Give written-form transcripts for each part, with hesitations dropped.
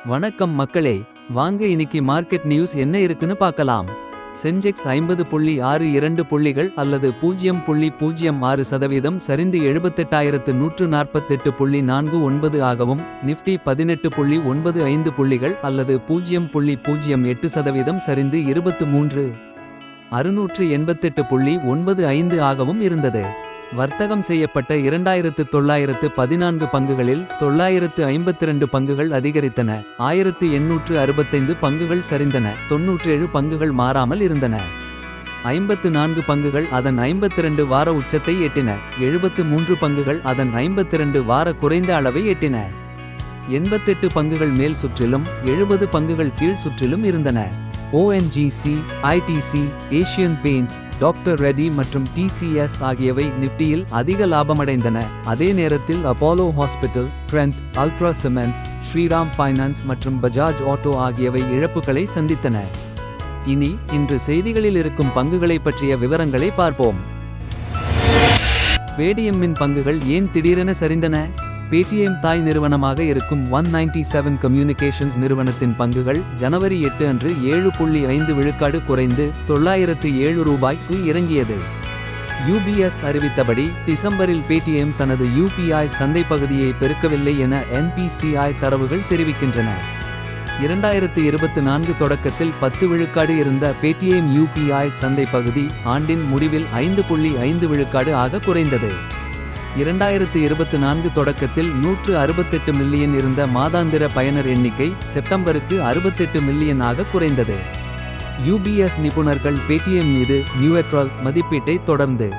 வணக்கம் மக்களே. வாங்க இன்னைக்கு மார்க்கெட் நியூஸ் என்ன இருக்குன்னு பார்க்கலாம். சென்செக்ஸ் 50.62 புள்ளிகள் அல்லது 0.06% சரிந்து 78,148.49 ஆகவும், நிஃப்டி 18.95 புள்ளிகள் அல்லது 0.08% சரிந்து 23,688.95 ஆகவும் இருந்தது. வர்த்தகம் செய்யப்பட்ட 2914 பங்குகளில் 952 பங்குகள் அதிகரித்தன, 1865 பங்குகள் சரிந்தன, 97 பங்குகள் மாறாமல் இருந்தன. 54 பங்குகள் அதன் 52 வார உச்சத்தை எட்டின, 73 பங்குகள் அதன் 52 வார குறைந்த அளவை எட்டின. 88 பங்குகள் மேல் சுற்றிலும் 70 பங்குகள் கீழ் சுற்றிலும் இருந்தன. ONGC, ITC, Asian Paints, Doctor Reddy மற்றும் TCS ஆகியவை நிஃப்டியில் அதிக லாபமடைந்தன. அதே நேரத்தில் Apollo Hospital, Trent, Ultra Cements, Shriram Finance மற்றும் பஜாஜ் ஆட்டோ ஆகியவை இழப்புகளை சந்தித்தன. இனி இன்று செய்திகளில் இருக்கும் பங்குகளை பற்றிய விவரங்களை பார்ப்போம். பேடிஎம்மின் பங்குகள் ஏன் திடீரென சரிந்தன? பேடிஎம் தாய் நிறுவனமாக இருக்கும் 197 கம்யூனிகேஷன்ஸ் நிறுவனத்தின் பங்குகள் ஜனவரி 8 அன்று 7.5 விழுக்காடு குறைந்து $907க்கு இறங்கியது. UBS அறிவித்தபடி டிசம்பரில் பேடிஎம் தனது UPI சந்தைப்பகுதியை பெருக்கவில்லை என NPCI தரவுகள் தெரிவிக்கின்றன. 2024 தொடக்கத்தில் 10 விழுக்காடு இருந்த பேடிஎம் UPI சந்தைப்பகுதி ஆண்டின் முடிவில் 5.5 விழுக்காடு ஆக குறைந்தது. 2024 தொடக்கத்தில் 168 மில்லியன் இருந்த மாதாந்திர பயனர் எண்ணிக்கை செப்டம்பருக்கு 68 மில்லியன் ஆக குறைந்தது. UBS நிபுணர்கள் பேடிஎம் மீது நியூட்ரல் மதிப்பீட்டை தொடர்ந்து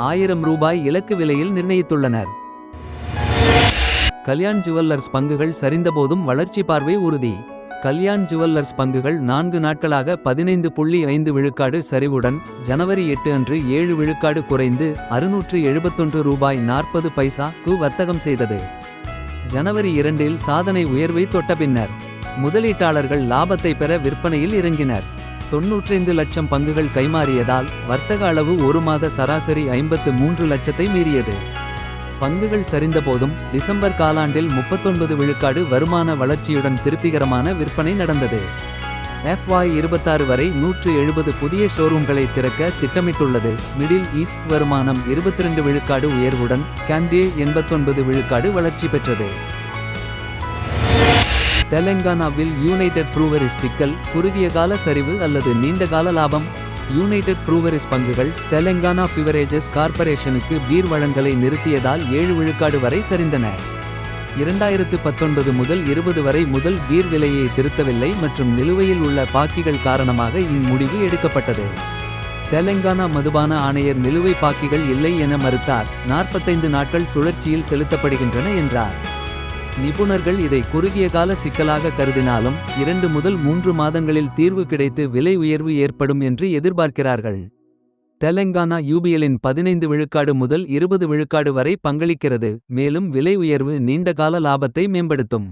$1000 இலக்கு விலையில் நிர்ணயித்துள்ளனர். கல்யாண் ஜுவல்லர்ஸ் பங்குகள் சரிந்தபோதும் வளர்ச்சி பார்வை உறுதி. கல்யாண் ஜுவல்லர்ஸ் பங்குகள் 4 நாட்களாக 15.5 விழுக்காடு சரிவுடன் ஜனவரி 8 அன்று 7 விழுக்காடு குறைந்து $671.40க்கு வர்த்தகம் செய்தது. ஜனவரி 2 இல் சாதனை உயர்வை தொட்ட பின்னர் முதலீட்டாளர்கள் லாபத்தை பெற விற்பனையில் இறங்கினர். 95 லட்சம் பங்குகள் கைமாறியதால் வர்த்தக அளவு ஒரு மாத சராசரி 53 லட்சத்தை மீறியது. பங்குகள் சரிந்தபோதும் டிசம்பர் காலாண்டில் 39 விழுக்காடு வருமான வளர்ச்சியுடன் திருப்திகரமான விற்பனை நடந்தது. FY26 வரை 170 புதிய ஷோரூம்களை திறக்க திட்டமிட்டுள்ளது. மிடில் ஈஸ்ட் வருமானம் 22 விழுக்காடு உயர்வுடன் கேண்டே 89 விழுக்காடு வளர்ச்சி பெற்றது. தெலங்கானாவில் யுனைடெட் ப்ரூவரிஸ் சிக்கல், குறுகிய கால சரிவு அல்லது நீண்டகால லாபம்? யுனைடெட் ப்ரூவரிஸ் பங்குகள் தெலங்கானா பிவரேஜஸ் கார்ப்பரேஷனுக்கு பீர் வழங்கலை நிறுத்தியதால் 7 விழுக்காடு வரை சரிந்தன. 2019 முதல் 20 வரை முதல் பீர் விலையை திருத்தவில்லை மற்றும் நிலுவையில் உள்ள பாக்கிகள் காரணமாக இம்முடிவு எடுக்கப்பட்டது. தெலங்கானா மதுபான ஆணையர் நிலுவை பாக்கிகள் இல்லை என மறுத்தார். 45 நாட்கள் சுழற்சியில் செலுத்தப்படுகின்றன என்றார். நிபுணர்கள் இதை குறுகிய கால சிக்கலாக கருதினாலும் 2 முதல் 3 மாதங்களில் தீர்வு கிடைத்து விலை உயர்வு ஏற்படும் என்று எதிர்பார்க்கிறார்கள். தெலங்கானா யூபிஎல்லின் 15 விழுக்காடு முதல் 20 விழுக்காடு வரை பங்களிக்கிறது, மேலும் விலை உயர்வு நீண்டகால லாபத்தை மேம்படுத்தும்.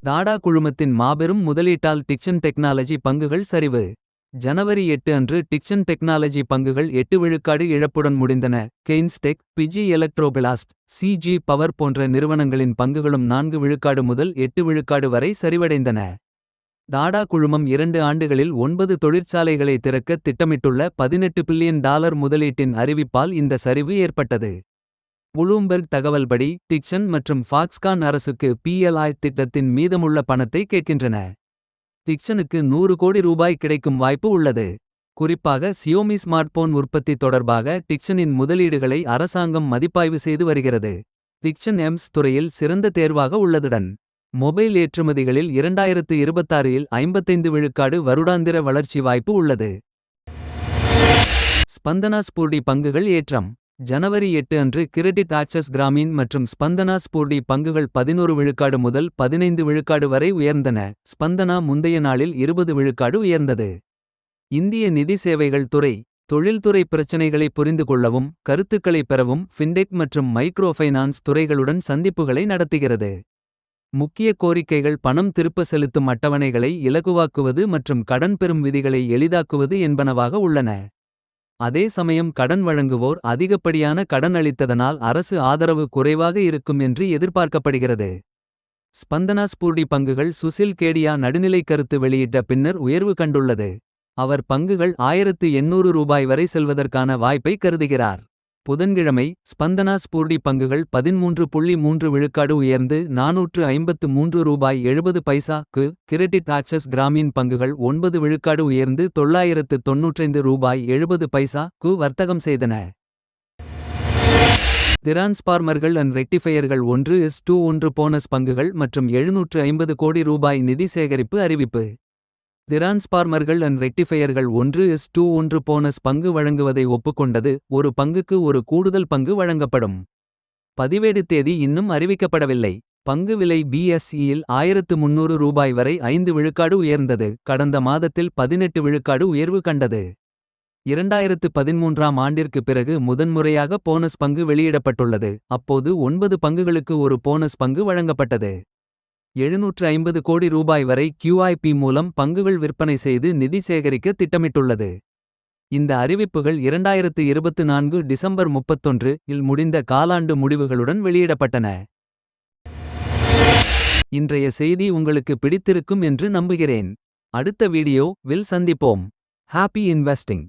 டாடா குழுமத்தின் மாபெரும் முதலீட்டால் டிக்சன் டெக்னாலஜி பங்குகள் சரிவு. ஜனவரி 8 அன்று டிக்சன் டெக்னாலஜி பங்குகள் 8 விழுக்காடு இழப்புடன் முடிந்தன. கெய்ன்ஸ்டெக், பிஜி எலக்ட்ரோபிளாஸ்ட், CG பவர் போன்ற நிறுவனங்களின் பங்குகளும் 4 விழுக்காடு முதல் 8 விழுக்காடு வரை சரிவடைந்தன. டாடா குழுமம் 2 ஆண்டுகளில் 9 தொழிற்சாலைகளை திறக்க திட்டமிட்டுள்ள $18 பில்லியன் முதலீட்டின் அறிவிப்பால் இந்த சரிவு ஏற்பட்டது. ப்ளூம்பெர்க் தகவல்படி டிக்சன் மற்றும் ஃபாக்ஸ்கான் அரசுக்கு PLI திட்டத்தின் மீதமுள்ள பணத்தை கேட்கின்றன. டிக்சனுக்கு $100 கோடி கிடைக்கும் வாய்ப்பு உள்ளது. குறிப்பாக சியோமி ஸ்மார்ட்போன் உற்பத்தி தொடர்பாக டிக்சனின் முதலீடுகளை அரசாங்கம் மதிப்பாய்வு செய்து வருகிறது. டிக்சன் எம்ஸ் துறையில் சிறந்த தேர்வாக உள்ளதுடன் மொபைல் ஏற்றுமதிகளில் 2026 இல் 55 விழுக்காடு வருடாந்திர வளர்ச்சி வாய்ப்பு உள்ளது. ஸ்பந்தனா ஸ்பூர்டி பங்குகள் ஏற்றம். ஜனவரி 8 அன்று கிரெடிட் ஆக்சஸ் கிராமீன் மற்றும் ஸ்பந்தனா ஸ்பூர்டி பங்குகள் 11 விழுக்காடு முதல் 15 விழுக்காடு வரை உயர்ந்தன. ஸ்பந்தனா முந்தைய நாளில் 20 விழுக்காடு உயர்ந்தது. இந்திய நிதி சேவைகள் துறை தொழில்துறை பிரச்சினைகளை புரிந்து கொள்ளவும் கருத்துக்களை பெறவும் ஃபின்டெக் மற்றும் மைக்ரோ ஃபைனான்ஸ் துறைகளுடன் சந்திப்புகளை நடத்துகிறது. முக்கிய கோரிக்கைகள் பணம் திருப்ப செலுத்தும் அட்டவணைகளை இலகுவாக்குவது மற்றும் கடன் பெறும் விதிகளை எளிதாக்குவது என்பனவாக உள்ளன. அதே சமயம் கடன் வழங்குவோர் அதிகப்படியான கடன் அளித்ததனால் அரசு ஆதரவு குறைவாக இருக்கும் என்று எதிர்பார்க்கப்படுகிறது. ஸ்பந்தனா ஸ்பூர்டி பங்குகள் சுசில் கேடியா நடுநிலை கருத்து வெளியிட்ட பின்னர் உயர்வு கண்டுள்ளது. அவர் பங்குகள் ரூபாய் 1800 வரை செல்வதற்கான வாய்ப்பை கருதுகிறார். புதன்கிழமை ஸ்பந்தனா ஸ்பூர்டி பங்குகள் 13.3 விழுக்காடு உயர்ந்து ரூபாய் 453.70 க்கு. கிரெடிட் ஆக்சஸ் கிராமீன் பங்குகள் 9 விழுக்காடு உயர்ந்து ரூபாய் 995.70 க்கு வர்த்தகம் செய்தன. டிரான்ஸ்பார்மர்கள் அண்ட் ரெக்டிஃபையர்கள் 1:1 போனஸ் பங்குகள் மற்றும் ரூபாய் 750 கோடி நிதி சேகரிப்பு அறிவிப்பு. டிரான்ஸ்பார்மர்கள் அண்ட் ரெக்டிஃபையர்கள் 1:1 போனஸ் பங்கு வழங்குவதை ஒப்புக்கொண்டது. ஒரு பங்குக்கு ஒரு கூடுதல் பங்கு வழங்கப்படும். பதிவேடு தேதி இன்னும் அறிவிக்கப்படவில்லை. பங்கு விலை BSEயில் ரூபாய் 1300 வரை 5 விழுக்காடு உயர்ந்தது. கடந்த மாதத்தில் 18 விழுக்காடு உயர்வு கண்டது. 2013ஆம் ஆண்டிற்கு பிறகு முதன்முறையாக போனஸ் பங்கு வெளியிடப்பட்டுள்ளது. அப்போது 9 பங்குகளுக்கு ஒரு போனஸ் பங்கு வழங்கப்பட்டது. 750 கோடி ரூபாய் வரை QIP மூலம் பங்குகள் விற்பனை செய்து நிதி சேகரிக்க திட்டமிட்டுள்ளது. இந்த அறிவிப்புகள் 2024 டிசம்பர் 31 இல் முடிந்த காலாண்டு முடிவுகளுடன் வெளியிடப்பட்டன. இன்றைய செய்தி உங்களுக்கு பிடித்திருக்கும் என்று நம்புகிறேன். அடுத்த வீடியோ வில் சந்திப்போம். Happy investing.